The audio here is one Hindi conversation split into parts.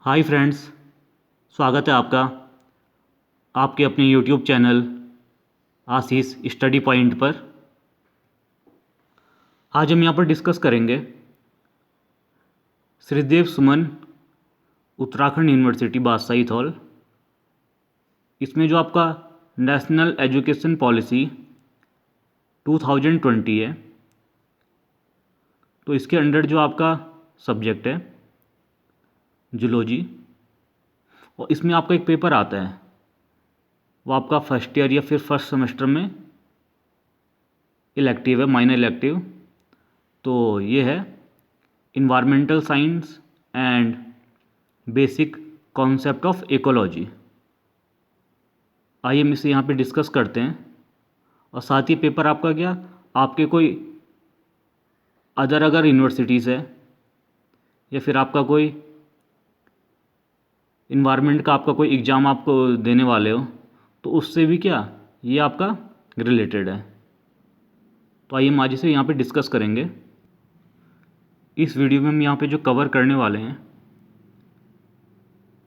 हाय फ्रेंड्स, स्वागत है आपका आपके अपने यूट्यूब चैनल आशीष स्टडी पॉइंट पर। आज हम यहाँ पर डिस्कस करेंगे श्रीदेव सुमन उत्तराखंड यूनिवर्सिटी बादशाही हॉल। इसमें जो आपका नेशनल एजुकेशन पॉलिसी 2020 है, तो इसके अंडर जो आपका सब्जेक्ट है जूलॉजी, और इसमें आपका एक पेपर आता है, वो आपका फर्स्ट ईयर या फिर फर्स्ट सेमेस्टर में इलेक्टिव है, माइनर इलेक्टिव। तो ये है environmental science and basic concept of ecology. आइए हम इसे यहाँ पे डिस्कस करते हैं। और साथ ही पेपर आपका क्या, आपके कोई अगर यूनिवर्सिटीज़ है या फिर आपका कोई इन्वायरमेंट का आपका कोई एग्ज़ाम आपको देने वाले हो, तो उससे भी क्या ये आपका रिलेटेड है। तो आइए हम आज इसे यहाँ पे डिस्कस करेंगे। इस वीडियो में हम यहाँ पे जो कवर करने वाले हैं,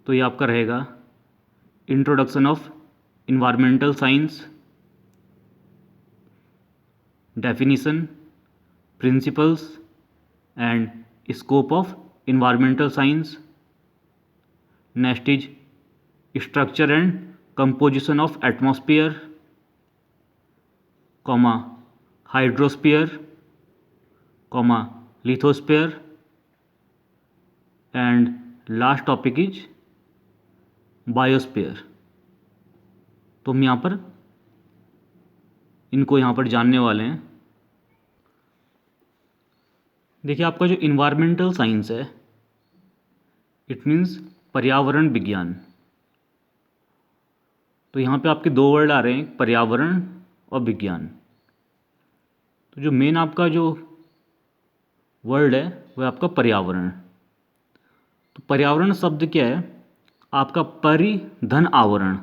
तो ये आपका रहेगा introduction of environmental science, definition, principles and scope of environmental science. Next is structure and composition of atmosphere, comma hydrosphere, comma lithosphere, and last topic is biosphere. तो हम यहाँ पर इनको यहाँ पर जानने वाले हैं। देखिए, आपका जो इन्वायरमेंटल साइंस है, इट मीन्स पर्यावरण विज्ञान। तो यहाँ पे आपके दो वर्ड आ रहे हैं, पर्यावरण और विज्ञान। तो जो मेन आपका जो वर्ड है वह आपका पर्यावरण। तो पर्यावरण शब्द क्या है, आपका परि धन आवरण,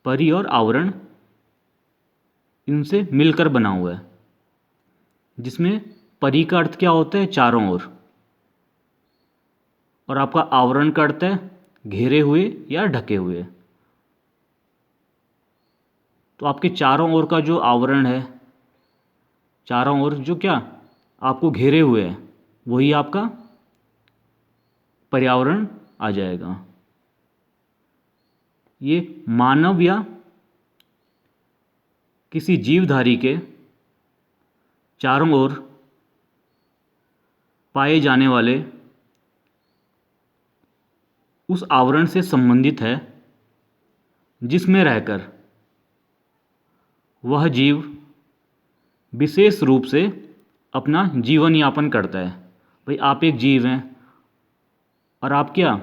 परि और आवरण इनसे मिलकर बना हुआ है, जिसमें परि का अर्थ क्या होता है, चारों ओर, और आपका आवरण का अर्थ है घेरे हुए या ढके हुए। तो आपके चारों ओर का जो आवरण है, चारों ओर जो क्या आपको घेरे हुए है, वही आपका पर्यावरण आ जाएगा। ये मानव या किसी जीवधारी के चारों ओर पाए जाने वाले उस आवरण से संबंधित है, जिसमें रहकर वह जीव विशेष रूप से अपना जीवन यापन करता है। भाई, आप एक जीव हैं और आप क्या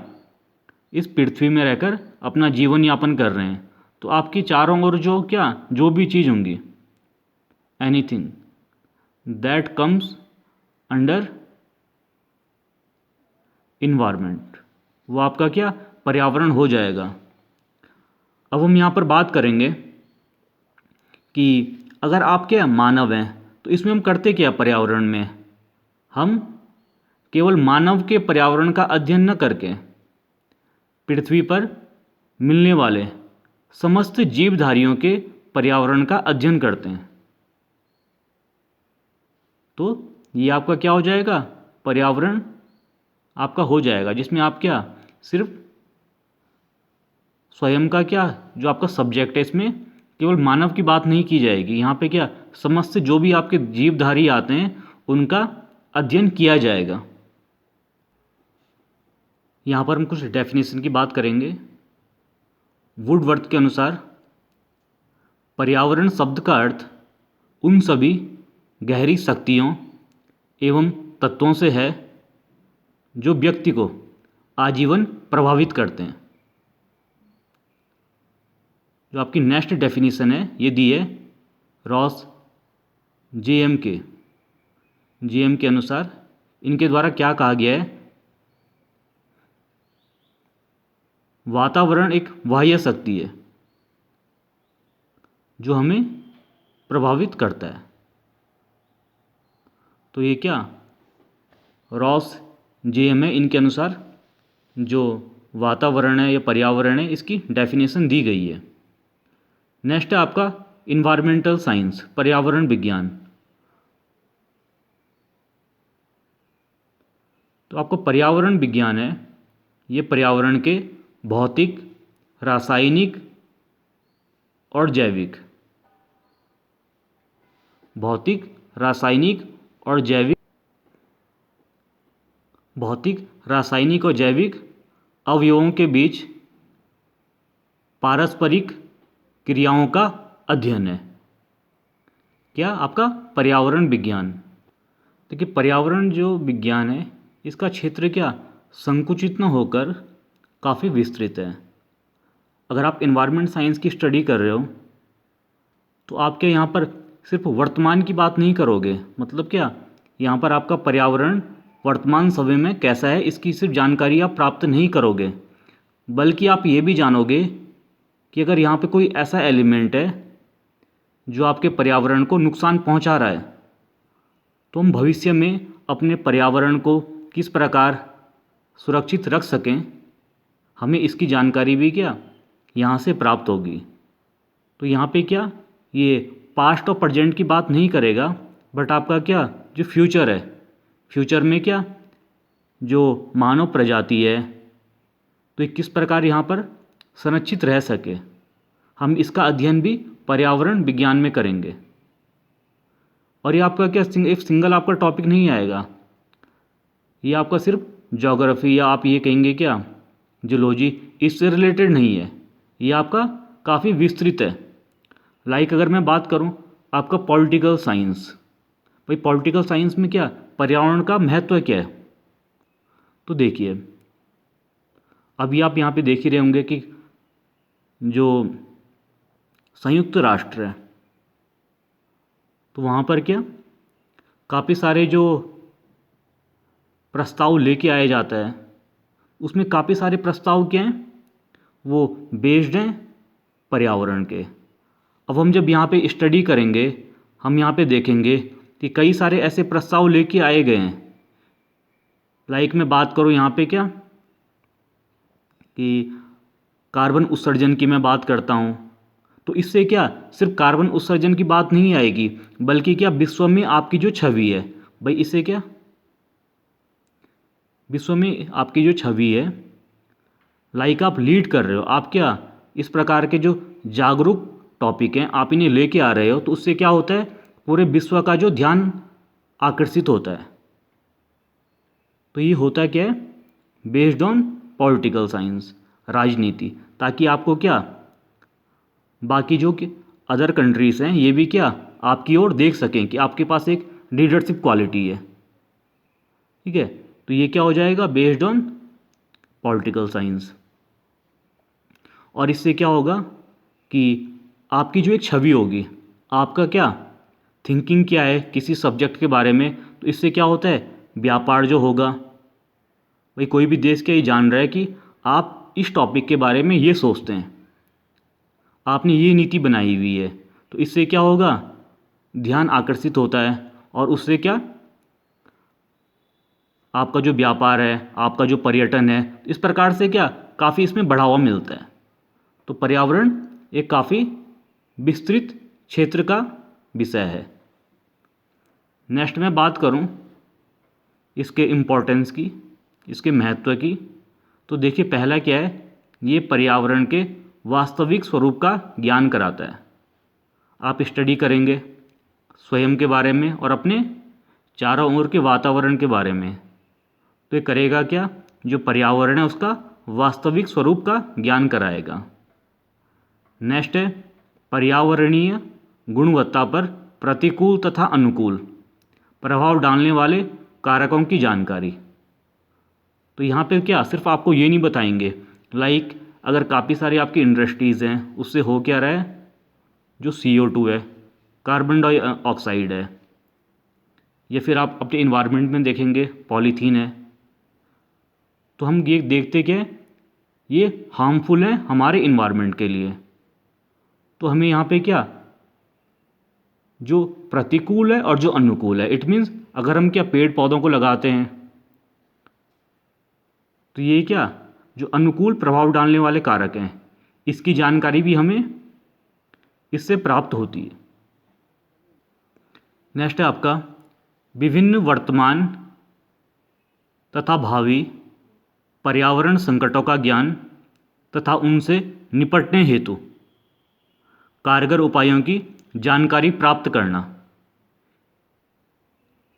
इस पृथ्वी में रहकर अपना जीवन यापन कर रहे हैं, तो आपकी चारों ओर जो भी चीज़ होंगी, anything that comes under environment, वो आपका क्या पर्यावरण हो जाएगा। अब हम यहाँ पर बात करेंगे कि अगर आप क्या मानव हैं, तो इसमें हम करते क्या पर्यावरण में, हम केवल मानव के पर्यावरण का अध्ययन न करके पृथ्वी पर मिलने वाले समस्त जीवधारियों के पर्यावरण का अध्ययन करते हैं। तो ये आपका क्या हो जाएगा, पर्यावरण आपका हो जाएगा, जिसमें आप क्या सिर्फ स्वयं का क्या जो आपका सब्जेक्ट है, इसमें केवल मानव की बात नहीं की जाएगी। यहाँ पे क्या समस्त जो भी आपके जीवधारी आते हैं उनका अध्ययन किया जाएगा। यहाँ पर हम कुछ डेफिनेशन की बात करेंगे। वुडवर्थ के अनुसार पर्यावरण शब्द का अर्थ उन सभी गहरी शक्तियों एवं तत्वों से है जो व्यक्ति को आजीवन प्रभावित करते हैं। जो आपकी नेक्स्ट डेफिनेशन है ये दी है रॉस जेएम के अनुसार। इनके द्वारा क्या कहा गया है, वातावरण एक बाह्य शक्ति है जो हमें प्रभावित करता है। तो ये क्या रॉस जेएम है, इनके अनुसार जो वातावरण है या पर्यावरण है इसकी डेफिनेशन दी गई है। नेक्स्ट है आपका इन्वायरमेंटल साइंस, पर्यावरण विज्ञान। तो आपको पर्यावरण विज्ञान है, ये पर्यावरण के भौतिक, रासायनिक और जैविक, भौतिक, रासायनिक और जैविक, भौतिक, रासायनिक और जैविक अवयवों के बीच पारस्परिक क्रियाओं का अध्ययन है। क्या? आपका पर्यावरण विज्ञान। देखिए पर्यावरण जो विज्ञान है इसका क्षेत्र क्या संकुचित न होकर काफ़ी विस्तृत है। अगर आप इन्वायरमेंट साइंस की स्टडी कर रहे हो तो आप क्या यहाँ पर सिर्फ वर्तमान की बात नहीं करोगे, मतलब क्या यहाँ पर आपका पर्यावरण वर्तमान समय में कैसा है इसकी सिर्फ जानकारी आप प्राप्त नहीं करोगे, बल्कि आप ये भी जानोगे कि अगर यहाँ पे कोई ऐसा एलिमेंट है जो आपके पर्यावरण को नुकसान पहुँचा रहा है तो हम भविष्य में अपने पर्यावरण को किस प्रकार सुरक्षित रख सकें, हमें इसकी जानकारी भी क्या यहाँ से प्राप्त होगी। तो यहाँ पे क्या ये पास्ट और प्रेजेंट की बात नहीं करेगा, बट आपका क्या जो फ्यूचर है, फ्यूचर में क्या जो मानव प्रजाति है तो ये किस प्रकार यहाँ पर संरक्षित रह सके, हम इसका अध्ययन भी पर्यावरण विज्ञान में करेंगे। और ये आपका क्या एक सिंगल आपका टॉपिक नहीं आएगा, ये आपका सिर्फ ज्योग्राफी या आप ये कहेंगे क्या जूलॉजी, इससे रिलेटेड नहीं है, ये आपका काफ़ी विस्तृत है। लाइक अगर मैं बात करूं आपका पॉलिटिकल साइंस, भाई पॉलिटिकल साइंस में क्या पर्यावरण का महत्व क्या है। तो देखिए अभी आप यहाँ पे देख ही रहे होंगे कि जो संयुक्त राष्ट्र है तो वहाँ पर क्या काफ़ी सारे जो प्रस्ताव लेके आया जाता है, उसमें काफ़ी सारे प्रस्ताव क्या हैं वो बेस्ड हैं पर्यावरण के। अब हम जब यहाँ पे स्टडी करेंगे हम यहाँ पे देखेंगे कि कई सारे ऐसे प्रस्ताव लेके आए गए हैं। लाइक मैं बात करूँ यहाँ पे क्या कि कार्बन उत्सर्जन की मैं बात करता हूँ, तो इससे क्या सिर्फ कार्बन उत्सर्जन की बात नहीं आएगी, बल्कि क्या विश्व में आपकी जो छवि है, भाई इससे क्या विश्व में आपकी जो छवि है, लाइक आप लीड कर रहे हो, आप क्या इस प्रकार के जो जागरूक टॉपिक हैं आप इन्हें लेके आ रहे हो, तो उससे क्या होता है पूरे विश्व का जो ध्यान आकर्षित होता है। तो ये होता क्या है बेस्ड ऑन पॉलिटिकल साइंस, राजनीति, ताकि आपको क्या बाकी जो अदर कंट्रीज़ हैं ये भी क्या आपकी ओर देख सकें कि आपके पास एक लीडरशिप क्वालिटी है। ठीक है, तो ये क्या हो जाएगा बेस्ड ऑन पॉलिटिकल साइंस। और इससे क्या होगा कि आपकी जो एक छवि होगी, आपका क्या थिंकिंग क्या है किसी सब्जेक्ट के बारे में, तो इससे क्या होता है व्यापार जो होगा, भाई कोई भी देश क्या ये जान रहा है कि आप इस टॉपिक के बारे में ये सोचते हैं, आपने ये नीति बनाई हुई है, तो इससे क्या होगा ध्यान आकर्षित होता है और उससे क्या आपका जो व्यापार है, आपका जो पर्यटन है, इस प्रकार से क्या काफ़ी इसमें बढ़ावा मिलता है। तो पर्यावरण एक काफ़ी विस्तृत क्षेत्र का विषय है। नेक्स्ट मैं बात करूं इसके इम्पोर्टेंस की, इसके महत्व की, तो देखिए पहला क्या है ये पर्यावरण के वास्तविक स्वरूप का ज्ञान कराता है। आप स्टडी करेंगे स्वयं के बारे में और अपने चारों ओर के वातावरण के बारे में, तो ये करेगा क्या जो पर्यावरण है उसका वास्तविक स्वरूप का ज्ञान कराएगा। नेक्स्ट है पर्यावरणीय गुणवत्ता पर प्रतिकूल तथा अनुकूल प्रभाव डालने वाले कारकों की जानकारी। तो यहाँ पे क्या सिर्फ आपको ये नहीं बताएंगे, लाइक अगर काफ़ी सारी आपकी इंडस्ट्रीज़ हैं उससे हो क्या रहा है जो CO2 है, कार्बन डाइऑक्साइड है, या फिर आप अपने इन्वायरमेंट में देखेंगे पॉलीथीन है, तो हम ये देखते क्या है ये हार्मफुल है हमारे इन्वायरमेंट के लिए। तो हमें यहाँ पे क्या जो प्रतिकूल है और जो अनुकूल है, इट मीन्स अगर हम क्या पेड़ पौधों को लगाते हैं तो ये क्या जो अनुकूल प्रभाव डालने वाले कारक हैं, इसकी जानकारी भी हमें इससे प्राप्त होती है। नेक्स्ट है आपका विभिन्न वर्तमान तथा भावी पर्यावरण संकटों का ज्ञान तथा उनसे निपटने हेतु कारगर उपायों की जानकारी प्राप्त करना।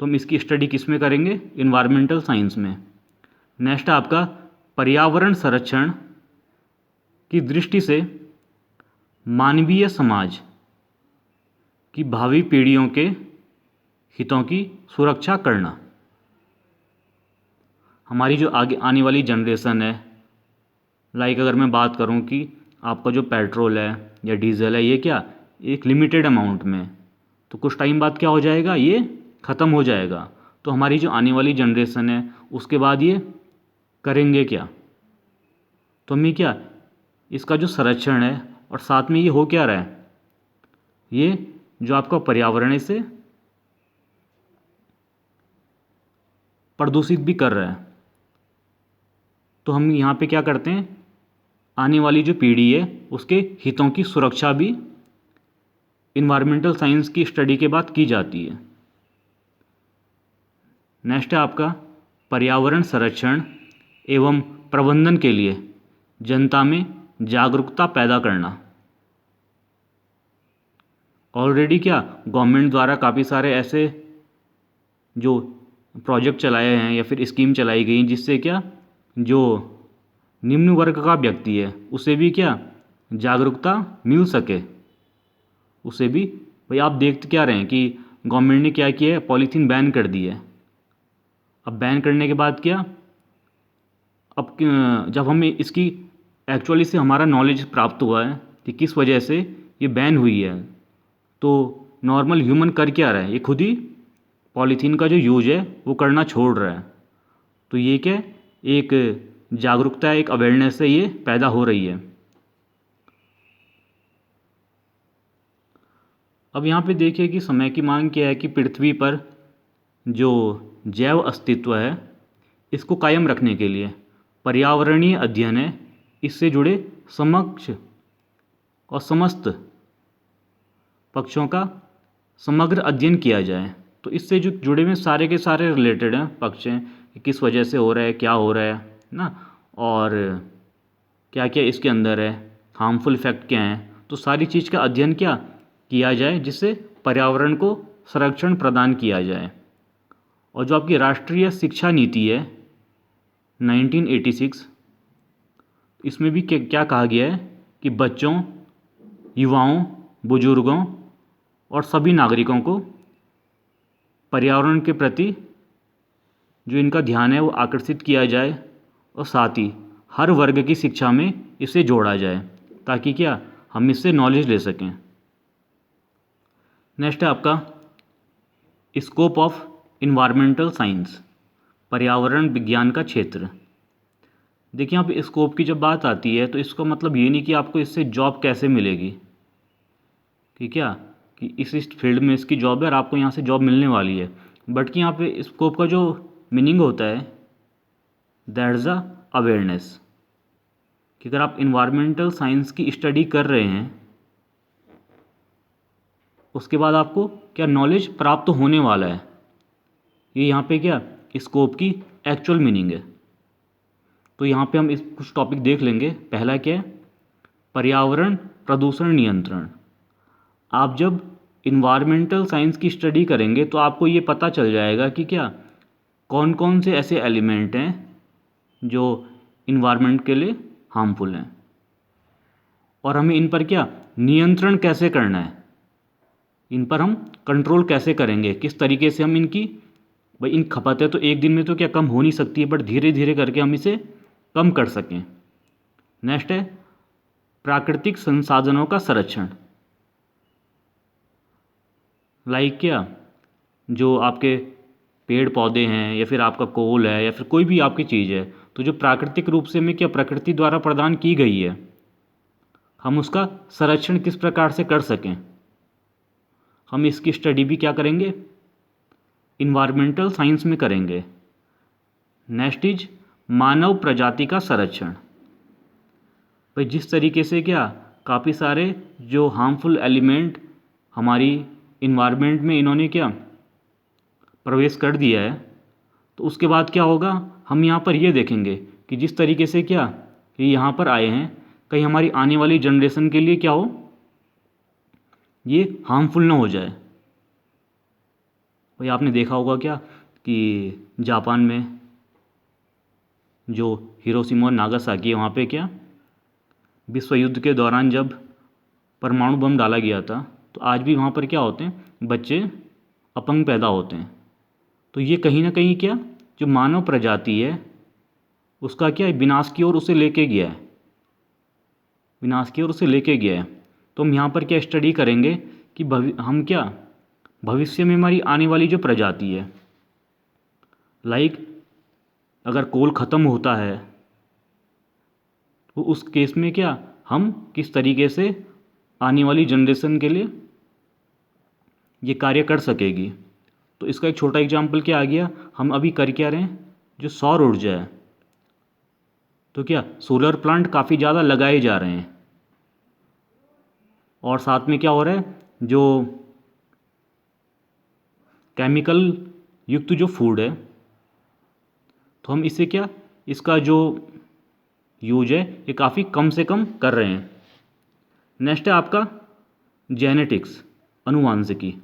तो हम इसकी स्टडी किस में करेंगे? इन्वायरमेंटल साइंस में। नेक्स्ट है आपका पर्यावरण संरक्षण की दृष्टि से मानवीय समाज की भावी पीढ़ियों के हितों की सुरक्षा करना। हमारी जो आगे आने वाली जनरेशन है, लाइक अगर मैं बात करूं कि आपका जो पेट्रोल है या डीजल है, ये क्या एक लिमिटेड अमाउंट में, तो कुछ टाइम बाद क्या हो जाएगा, ये ख़त्म हो जाएगा। तो हमारी जो आने वाली जनरेशन है उसके बाद ये करेंगे क्या? तो हमें क्या इसका जो संरक्षण है, और साथ में ये हो क्या रहा है, ये जो आपका पर्यावरण है इसे प्रदूषित भी कर रहा है। तो हम यहाँ पे क्या करते हैं, आने वाली जो पीढ़ी है उसके हितों की सुरक्षा भी इन्वायरमेंटल साइंस की स्टडी के बाद की जाती है। नेक्स्ट है आपका पर्यावरण संरक्षण एवं प्रबंधन के लिए जनता में जागरूकता पैदा करना। ऑलरेडी क्या गवर्नमेंट द्वारा काफ़ी सारे ऐसे जो प्रोजेक्ट चलाए हैं या फिर स्कीम चलाई गई जिससे क्या जो निम्न वर्ग का व्यक्ति है उसे भी क्या जागरूकता मिल सके। उसे भी भाई आप देखते क्या रहे हैं कि गवर्नमेंट ने क्या किया है, पॉलीथीन बैन कर दी है। अब बैन करने के बाद क्या, अब जब हमें इसकी एक्चुअली से हमारा नॉलेज प्राप्त हुआ है कि किस वजह से ये बैन हुई है, तो नॉर्मल ह्यूमन कर क्या रहा है, ये खुद ही पॉलीथीन का जो यूज है वो करना छोड़ रहा है। तो ये क्या एक जागरूकता, एक अवेयरनेस है ये पैदा हो रही है। अब यहाँ पे देखिए कि समय की मांग क्या है कि पृथ्वी पर जो जैव अस्तित्व है इसको कायम रखने के लिए पर्यावरणीय अध्ययन है, इससे जुड़े समक्ष और समस्त पक्षों का समग्र अध्ययन किया जाए। तो इससे जो जुड़े हुए सारे के सारे रिलेटेड हैं पक्ष हैं कि किस वजह से हो रहा है, क्या हो रहा है ना, और क्या क्या इसके अंदर है, हार्मफुल इफेक्ट क्या हैं, तो सारी चीज़ का अध्ययन क्या किया जाए जिससे पर्यावरण को संरक्षण प्रदान किया जाए। और जो आपकी राष्ट्रीय शिक्षा नीति है 1986, इसमें भी क्या कहा गया है कि बच्चों, युवाओं, बुजुर्गों और सभी नागरिकों को पर्यावरण के प्रति जो इनका ध्यान है वो आकर्षित किया जाए, और साथ ही हर वर्ग की शिक्षा में इसे जोड़ा जाए ताकि क्या हम इससे नॉलेज ले सकें। नेक्स्ट है आपका स्कोप ऑफ इन्वायरमेंटल साइंस, पर्यावरण विज्ञान का क्षेत्र। देखिए यहाँ पे स्कोप की जब बात आती है तो इसका मतलब ये नहीं कि आपको इससे जॉब कैसे मिलेगी, कि क्या कि इस फील्ड में इसकी जॉब है और आपको यहाँ से जॉब मिलने वाली है, बट कि यहाँ पे स्कोप का जो मीनिंग होता है दैट इज़ अ अवेयरनेस, कि अगर आप इन्वायरमेंटल साइंस की स्टडी कर रहे हैं उसके बाद आपको क्या नॉलेज प्राप्त होने वाला है, ये यहाँ पे क्या स्कोप की एक्चुअल मीनिंग है। तो यहाँ पे हम इस कुछ टॉपिक देख लेंगे। पहला क्या है, पर्यावरण प्रदूषण नियंत्रण। आप जब इन्वायरमेंटल साइंस की स्टडी करेंगे तो आपको ये पता चल जाएगा कि क्या कौन कौन से ऐसे एलिमेंट हैं जो इन्वायरमेंट के लिए हार्मफुल हैं, और हमें इन पर क्या नियंत्रण कैसे करना है, इन पर हम कंट्रोल कैसे करेंगे, किस तरीके से हम इनकी भाई इन खपत है तो एक दिन में तो क्या कम हो नहीं सकती है, बट धीरे धीरे करके हम इसे कम कर सकें। नेक्स्ट है प्राकृतिक संसाधनों का संरक्षण। लाइक क्या जो आपके पेड़ पौधे हैं या फिर आपका कोल है या फिर कोई भी आपकी चीज़ है, तो जो प्राकृतिक रूप से हमें क्या प्रकृति द्वारा प्रदान की गई है, हम उसका संरक्षण किस प्रकार से कर सकें, हम इसकी स्टडी भी क्या करेंगे इन्वायरमेंटल साइंस में करेंगे। नेक्स्ट इज मानव प्रजाति का संरक्षण। भाई जिस तरीके से क्या काफ़ी सारे जो हार्मफुल एलिमेंट हमारी इन्वायरमेंट में इन्होंने क्या प्रवेश कर दिया है, तो उसके बाद क्या होगा, हम यहाँ पर ये देखेंगे कि जिस तरीके से क्या ये यहाँ पर आए हैं, कहीं हमारी आने वाली जनरेशन के लिए क्या हो, ये हार्मफुल ना हो जाए। भाई आपने देखा होगा क्या कि जापान में जो हिरोशिमा और नागासाकी है, वहाँ पे क्या विश्व युद्ध के दौरान जब परमाणु बम डाला गया था, तो आज भी वहाँ पर क्या होते हैं, बच्चे अपंग पैदा होते हैं। तो ये कहीं ना कहीं क्या जो मानव प्रजाति है उसका क्या विनाश की ओर उसे लेके गया है, विनाश की ओर उसे लेके गया है। तो हम यहाँ पर क्या स्टडी करेंगे कि हम क्या भविष्य में हमारी आने वाली जो प्रजाति है, लाइक अगर कोल ख़त्म होता है तो उस केस में क्या हम किस तरीके से आने वाली जनरेशन के लिए ये कार्य कर सकेगी। तो इसका एक छोटा एग्जाम्पल क्या आ गया, हम अभी कर क्या रहे हैं, जो सौर ऊर्जा है, तो क्या सोलर प्लांट काफ़ी ज़्यादा लगाए जा रहे हैं, और साथ में क्या हो रहा है, जो केमिकल युक्त जो फूड है, तो हम इससे क्या इसका जो यूज है ये काफ़ी कम से कम कर रहे हैं। नेक्स्ट है आपका जेनेटिक्स, अनुवांशिकी।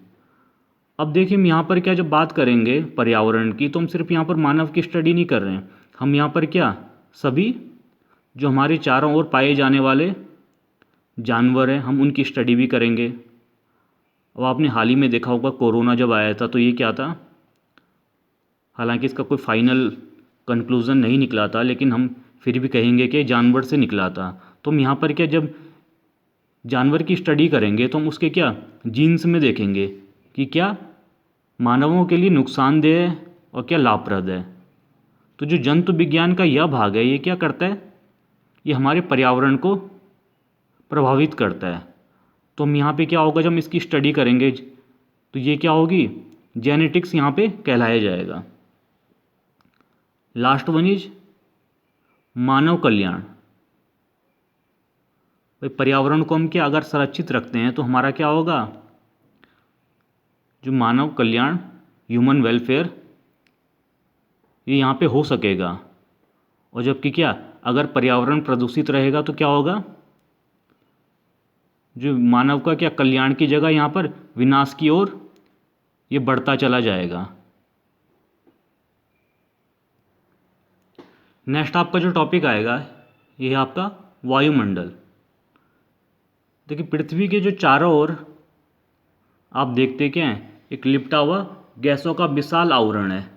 अब देखिए हम यहाँ पर क्या जब बात करेंगे पर्यावरण की, तो हम सिर्फ यहाँ पर मानव की स्टडी नहीं कर रहे हैं, हम यहाँ पर क्या सभी जो हमारे चारों ओर पाए जाने वाले जानवर हैं हम उनकी स्टडी भी करेंगे। अब आपने हाल ही में देखा होगा कोरोना जब आया था, तो ये क्या था, हालांकि इसका कोई फाइनल कंक्लूज़न नहीं निकला था, लेकिन हम फिर भी कहेंगे कि जानवर से निकला था। तो हम यहाँ पर क्या जब जानवर की स्टडी करेंगे तो हम उसके क्या जीन्स में देखेंगे कि क्या मानवों के लिए नुकसानदेह है और क्या लाभप्रद है। तो जो जंतु विज्ञान का यह भाग है, ये क्या करता है, ये हमारे पर्यावरण को प्रभावित करता है। तो हम यहाँ पे क्या होगा, जब हम इसकी स्टडी करेंगे तो ये क्या होगी, जेनेटिक्स यहाँ पे कहलाया जाएगा। लास्ट वन इज मानव कल्याण। भाई पर्यावरण को हम क्या अगर संरक्षित रखते हैं तो हमारा क्या होगा, जो मानव कल्याण, ह्यूमन वेलफेयर, ये यहाँ पे हो सकेगा। और जबकि क्या अगर पर्यावरण प्रदूषित रहेगा तो क्या होगा, जो मानव का क्या कल्याण की जगह यहाँ पर विनाश की ओर ये बढ़ता चला जाएगा। नेक्स्ट आपका जो टॉपिक आएगा ये है आपका वायुमंडल। देखिए पृथ्वी के जो चारों ओर आप देखते क्या हैं, एक लिपटा हुआ गैसों का विशाल आवरण है,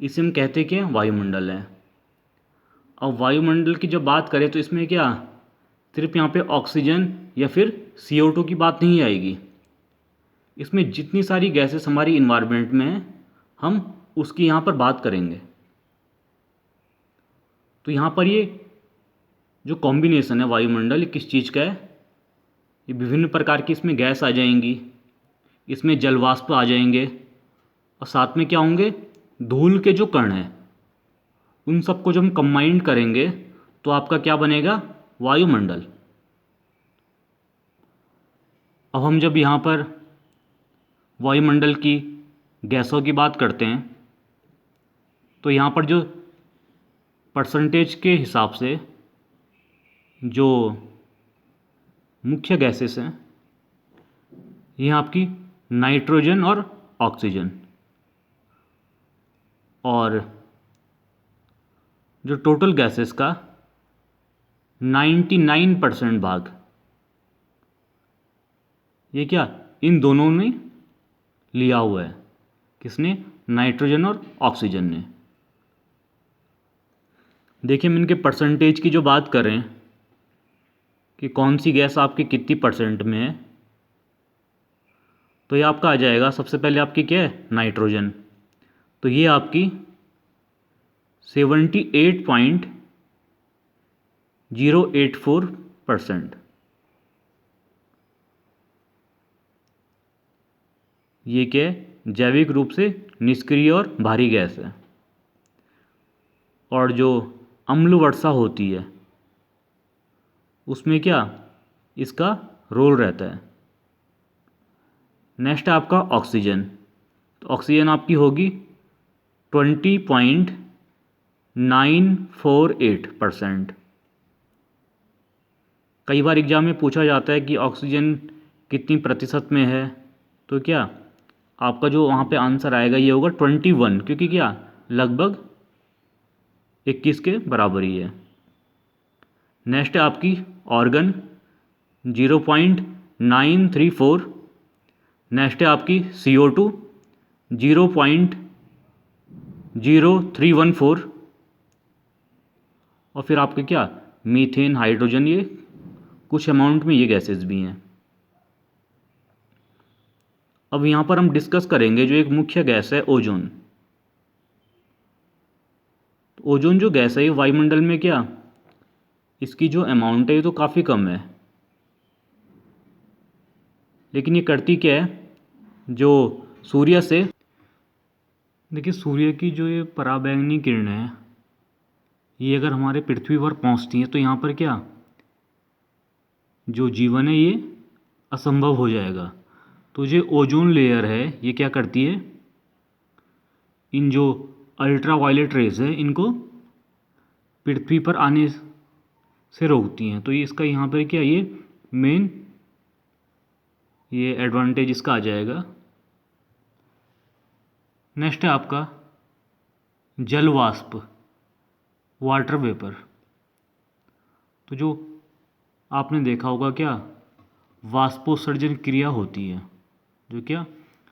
इसे हम कहते क्या हैं, वायुमंडल है। और वायुमंडल की जब बात करें तो इसमें क्या सिर्फ यहाँ पे ऑक्सीजन या फिर CO2 की बात नहीं आएगी, इसमें जितनी सारी गैसेस हमारी इन्वायरमेंट में हैं हम उसकी यहाँ पर बात करेंगे। तो यहाँ पर ये जो कॉम्बिनेशन है वायुमंडल, किस चीज़ का है, ये विभिन्न प्रकार की इसमें गैस आ जाएंगी, इसमें जलवाष्प आ जाएंगे, और साथ में क्या होंगे, धूल के जो कण हैं उन सबको जब हम कंबाइंड करेंगे तो आपका क्या बनेगा, वायुमंडल। अब हम जब यहाँ पर वायुमंडल की गैसों की बात करते हैं तो यहाँ पर जो परसेंटेज के हिसाब से जो मुख्य गैसेस हैं ये आपकी नाइट्रोजन और ऑक्सीजन, और जो टोटल गैसेस का 99% भाग ये क्या इन दोनों ने लिया हुआ है, किसने, नाइट्रोजन और ऑक्सीजन ने। देखिए हम इनके परसेंटेज की जो बात करें कि कौन सी गैस आपकी कितनी परसेंट में है, तो ये आपका आ जाएगा सबसे पहले आपकी क्या है, नाइट्रोजन। तो ये आपकी 78.084%। ये क्या है, जैविक रूप से निष्क्रिय और भारी गैस है। और जो अम्ल वर्षा होती है उसमें क्या इसका रोल रहता है। नेक्स्ट है आपका ऑक्सीजन। तो ऑक्सीजन आपकी होगी 20.948%। कई बार एग्जाम में पूछा जाता है कि ऑक्सीजन कितनी प्रतिशत में है, तो क्या आपका जो वहाँ पे आंसर आएगा ये होगा 21, क्योंकि क्या लगभग 21 के बराबर ही है। नेक्स्ट है आपकी ऑर्गन 0.934। नेक्स्ट है आपकी CO2 0.0314। और फिर आपके क्या मीथेन, हाइड्रोजन, ये कुछ अमाउंट में ये गैसेस भी हैं। अब यहाँ पर हम डिस्कस करेंगे जो एक मुख्य गैस है ओजोन। ओजोन जो गैस है ये वायुमंडल में क्या इसकी जो अमाउंट है ये तो काफ़ी कम है, लेकिन ये करती क्या है, जो सूर्य से, देखिए सूर्य की जो ये पराबैंगनी किरणें हैं ये अगर हमारे पृथ्वी पर पहुंचती हैं तो यहाँ पर क्या जो जीवन है ये असंभव हो जाएगा। तो जो ओजोन लेयर है ये क्या करती है, इन जो अल्ट्रा वायलेट रेज है इनको पृथ्वी पर आने से रोकती हैं। तो ये इसका यहाँ पर क्या ये मेन ये एडवांटेज इसका आ जाएगा। नेक्स्ट है आपका जल वाष्प, वाटर वेपर। तो जो आपने देखा होगा क्या वाष्पोत्सर्जन क्रिया होती है, जो क्या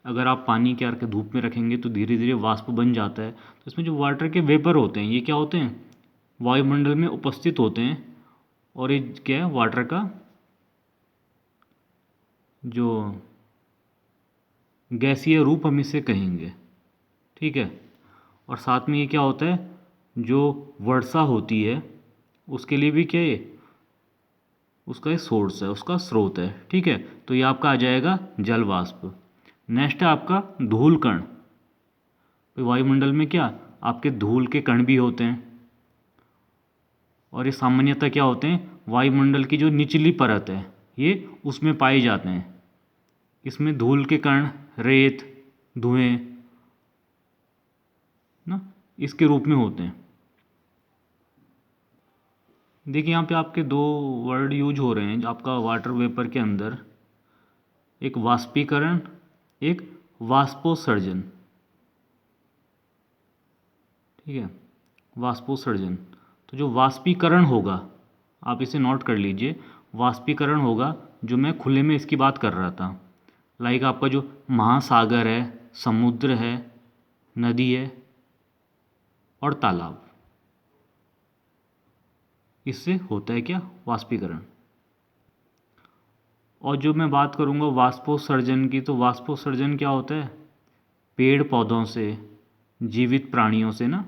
अगर आप पानी के के धूप में रखेंगे तो धीरे धीरे वाष्प बन जाता है। तो इसमें जो वाटर के वेपर होते हैं ये क्या होते हैं वायुमंडल में उपस्थित होते हैं, और ये क्या है वाटर का जो गैसीय रूप हम इसे कहेंगे, ठीक है। और साथ में ये क्या होता है जो वर्षा होती है उसके लिए भी क्या है उसका एक सोर्स है, उसका स्रोत है, ठीक है। तो ये आपका आ जाएगा जल वाष्प। नेक्स्ट है आपका धूल कण। तो वायुमंडल में क्या आपके धूल के कण भी होते हैं, और ये सामान्यतः क्या होते हैं वायुमंडल की जो निचली परत है ये उसमें पाए जाते हैं। इसमें धूल के कण, रेत, धुएं ना इसके रूप में होते हैं। देखिए यहाँ पे आपके दो वर्ड यूज हो रहे हैं आपका वाटर वेपर के अंदर, एक वाष्पीकरण, एक वाष्पोत्सर्जन, ठीक है, वाष्पोत्सर्जन। तो जो वाष्पीकरण होगा आप इसे नोट कर लीजिए, वाष्पीकरण होगा जो मैं खुले में इसकी बात कर रहा था, लाइक आपका जो महासागर है, समुद्र है, नदी है और तालाब, इससे होता है क्या वाष्पीकरण। और जो मैं बात करूँगा वाष्पोत्सर्जन की, तो वाष्पोत्सर्जन क्या होता है पेड़ पौधों से, जीवित प्राणियों से ना।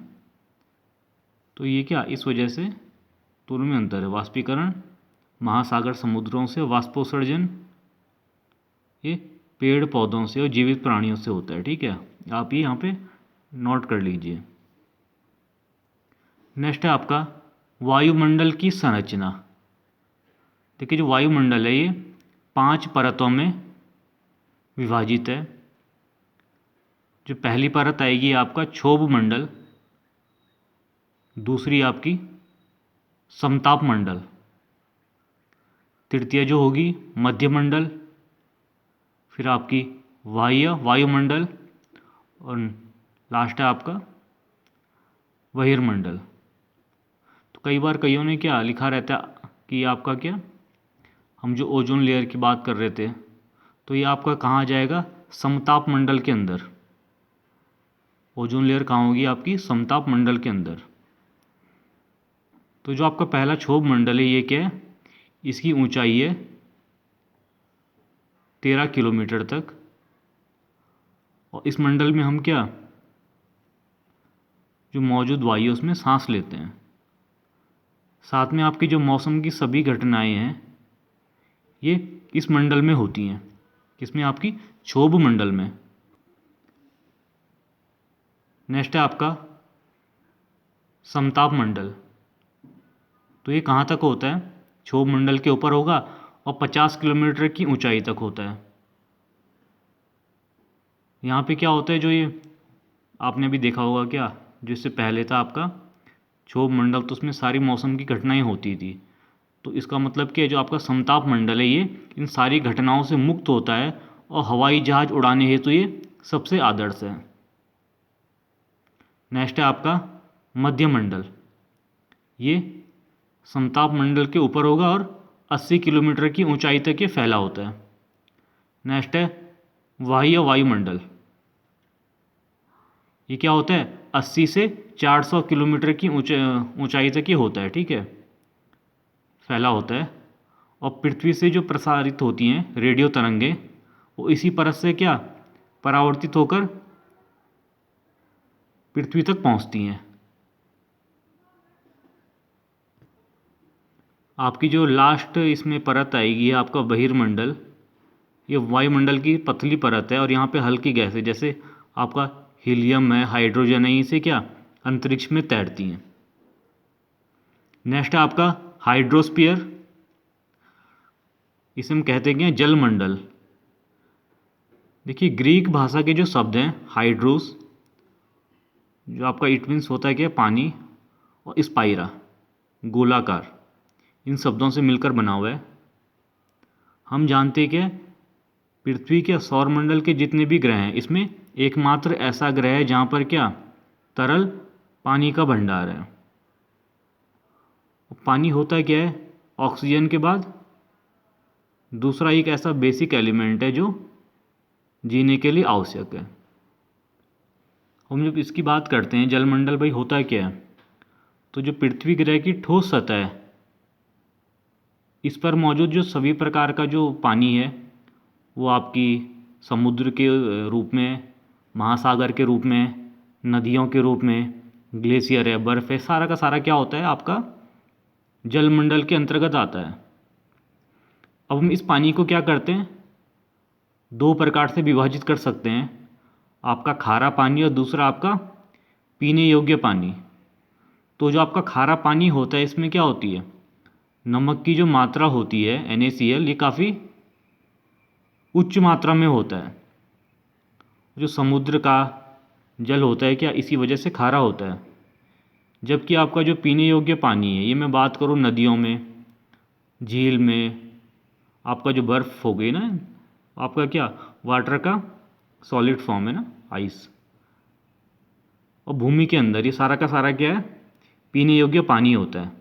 तो ये क्या इस वजह से दोनों में अंतर है, वाष्पीकरण महासागर समुद्रों से, वाष्पोत्सर्जन ये पेड़ पौधों से और जीवित प्राणियों से होता है, ठीक है। आप ये यहाँ पे नोट कर लीजिए। नेक्स्ट है आपका वायुमंडल की संरचना। देखिए जो वायुमंडल है ये 5 परतों में विभाजित है। जो पहली परत आएगी आपका क्षोभ मंडल, दूसरी आपकी समताप मंडल, तृतीय जो होगी मध्यमंडल, फिर आपकी वायुमंडल, और लास्ट है आपका बहिर्मंडल। तो कई बार कईयों ने क्या लिखा रहता है कि आपका क्या हम जो ओजोन लेयर की बात कर रहे थे तो ये आपका कहाँ आ जाएगा समताप मंडल के अंदर। ओजोन लेयर कहाँ होगी आपकी समताप मंडल के अंदर। तो जो आपका पहला क्षोभ मंडल है ये क्या है इसकी ऊंचाई है 13 किलोमीटर तक, और इस मंडल में हम क्या जो मौजूद वायु है उसमें सांस लेते हैं। साथ में आपकी जो मौसम की सभी घटनाएं हैं ये इस मंडल में होती हैं, किसमें आपकी क्षोभ मंडल में। नेक्स्ट है आपका समताप मंडल। तो ये कहाँ तक होता है क्षोभ मंडल के ऊपर होगा और 50 किलोमीटर की ऊंचाई तक होता है। यहाँ पे क्या होता है, जो ये आपने भी देखा होगा क्या, जो इससे पहले था आपका क्षोभ मंडल, तो उसमें सारी मौसम की घटनाएं होती थी। तो इसका मतलब कि जो आपका समताप मंडल है ये इन सारी घटनाओं से मुक्त होता है और हवाई जहाज उड़ाने हेतु तो ये सबसे आदर्श है। नेक्स्ट है आपका मध्य मंडल। ये समताप मंडल के ऊपर होगा और 80 किलोमीटर की ऊंचाई तक ये फैला होता है। नेक्स्ट है वाह्य वायुमंडल। ये क्या होता है, 80 से 400 किलोमीटर की ऊंचाई तक ये होता है, ठीक है, फैला होता है। और पृथ्वी से जो प्रसारित होती हैं रेडियो तरंगें वो इसी परत से क्या परावर्तित होकर पृथ्वी तक पहुंचती हैं। आपकी जो लास्ट इसमें परत आएगी है आपका बहिर्मंडल। ये वायुमंडल की पतली परत है और यहाँ पे हल्की गैस है, जैसे आपका हीलियम है, हाइड्रोजन है, इसे क्या अंतरिक्ष में तैरती हैं। नेक्स्ट है आपका हाइड्रोस्फीयर। इसे हम कहते हैं जलमंडल। देखिए ग्रीक भाषा के जो शब्द हैं हाइड्रोस, जो आपका इट मीन्स होता है क्या पानी, और स्पाइरा गोलाकार, इन शब्दों से मिलकर बना हुआ है। हम जानते हैं कि पृथ्वी के सौरमंडल के जितने भी ग्रह हैं इसमें एकमात्र ऐसा ग्रह है जहाँ पर क्या तरल पानी का भंडार है। पानी होता क्या है, ऑक्सीजन के बाद दूसरा एक ऐसा बेसिक एलिमेंट है जो जीने के लिए आवश्यक है। हम जब इसकी बात करते हैं जलमंडल भाई होता क्या है, तो जो पृथ्वी ग्रह की ठोस सतह है इस पर मौजूद जो सभी प्रकार का जो पानी है वो आपकी समुद्र के रूप में, महासागर के रूप में, नदियों के रूप में, ग्लेशियर है, बर्फ़ है, सारा का सारा क्या होता है आपका जलमंडल के अंतर्गत आता है। अब हम इस पानी को क्या करते हैं, दो प्रकार से विभाजित कर सकते हैं, आपका खारा पानी और दूसरा आपका पीने योग्य पानी। तो जो आपका खारा पानी होता है इसमें क्या होती है, नमक की जो मात्रा होती है NaCl ये काफ़ी उच्च मात्रा में होता है। जो समुद्र का जल होता है क्या इसी वजह से खारा होता है। जबकि आपका जो पीने योग्य पानी है, ये मैं बात करूँ नदियों में, झील में, आपका जो बर्फ़ हो गई ना, आपका क्या वाटर का सॉलिड फॉर्म है ना, आइस, और भूमि के अंदर ये सारा का सारा क्या है पीने योग्य पानी होता है।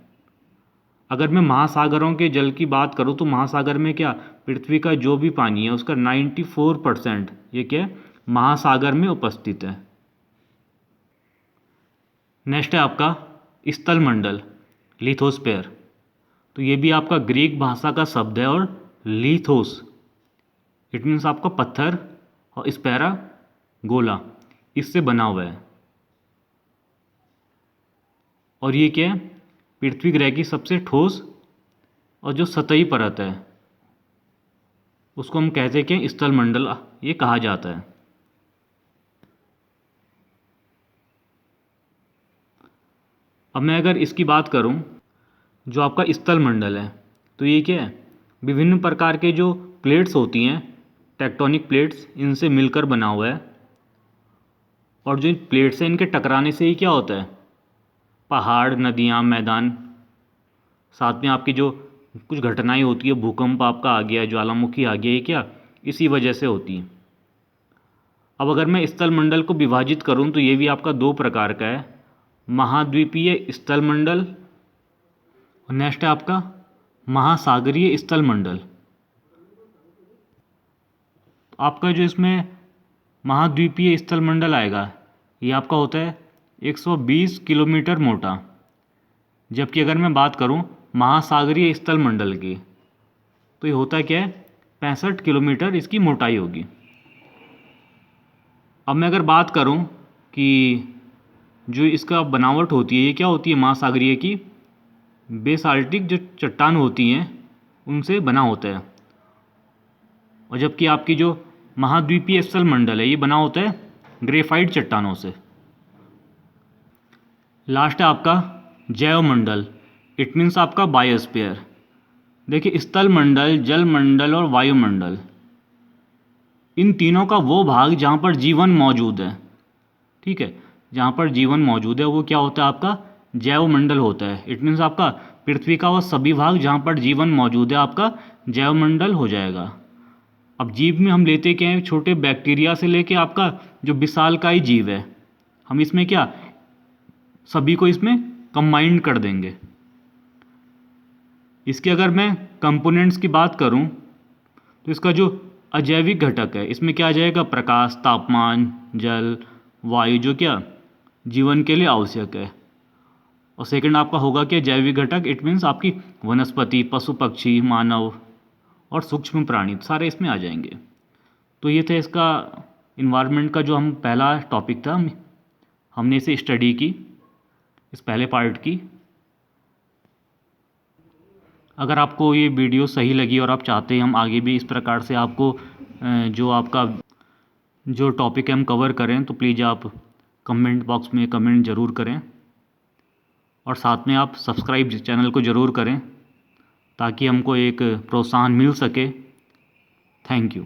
अगर मैं महासागरों के जल की बात करूँ तो महासागर में क्या पृथ्वी का जो भी पानी है उसका 94% ये क्या है महासागर में उपस्थित है। नेक्स्ट है आपका स्थल मंडल लिथोस्फीयर। तो ये भी आपका ग्रीक भाषा का शब्द है और लिथोस इट मीन्स आपका पत्थर और स्पेरा गोला, इससे बना हुआ है। और ये क्या है पृथ्वी ग्रह की सबसे ठोस और जो सतही परत है उसको हम कहते हैं कि स्थल मंडल ये कहा जाता है। अब मैं अगर इसकी बात करूं जो आपका स्थल मंडल है तो ये क्या है विभिन्न प्रकार के जो प्लेट्स होती हैं टेक्टोनिक प्लेट्स इनसे मिलकर बना हुआ है। और जो प्लेट्स हैं इनके टकराने से ही क्या होता है पहाड़, नदियाँ, मैदान, साथ में आपकी जो कुछ घटनाएं होती है, भूकंप आपका आ गया, ज्वालामुखी आ गया, ये क्या इसी वजह से होती है। अब अगर मैं स्थल मंडल को विभाजित करूं तो ये भी आपका दो प्रकार का है, महाद्वीपीय स्थल मंडल और नेक्स्ट है आपका महासागरीय स्थल मंडल। आपका जो इसमें महाद्वीपीय स्थल मंडल आएगा ये आपका होता है 120 किलोमीटर मोटा। जबकि अगर मैं बात करूं महासागरीय स्थल मंडल की तो ये होता क्या है 65 किलोमीटर इसकी मोटाई होगी। अब मैं अगर बात करूं कि जो इसका बनावट होती है ये क्या होती है महासागरीय की बेसाल्टिक जो चट्टान होती हैं उनसे बना होता है। और जबकि आपकी जो महाद्वीपीय स्थल मंडल है ये बना होता है ग्रेफाइट चट्टानों से। लास्ट है आपका जैव मंडल इट मीन्स आपका बायोस्फीयर। देखिए, स्थल मंडल, जल मंडल और वायुमंडल, इन तीनों का वो भाग जहाँ पर जीवन मौजूद है, ठीक है, जहाँ पर जीवन मौजूद है वो क्या होता है आपका जैव मंडल होता है। इट मीन्स आपका पृथ्वी का वो सभी भाग जहाँ पर जीवन मौजूद है आपका जैव मंडल हो जाएगा। अब जीव में हम लेते क्या हैं, छोटे बैक्टीरिया से लेके आपका जो विशालकाय जीव है, हम इसमें क्या सभी को इसमें कंबाइंड कर देंगे। इसके अगर मैं कंपोनेंट्स की बात करूं तो इसका जो अजैविक घटक है इसमें क्या आ जाएगा, प्रकाश, तापमान, जल, वायु, जो क्या जीवन के लिए आवश्यक है। और सेकंड आपका होगा क्या जैविक घटक, इट मीन्स आपकी वनस्पति, पशु पक्षी, मानव और सूक्ष्म प्राणी सारे इसमें आ जाएंगे। तो ये था इसका इन्वायरमेंट का जो हम पहला टॉपिक था, हमने इसे स्टडी की, इस पहले पार्ट की। अगर आपको ये वीडियो सही लगी और आप चाहते हैं हम आगे भी इस प्रकार से आपको जो आपका जो टॉपिक है हम कवर करें, तो प्लीज़ आप कमेंट बॉक्स में कमेंट ज़रूर करें और साथ में आप सब्सक्राइब चैनल को ज़रूर करें ताकि हमको एक प्रोत्साहन मिल सके। Thank you.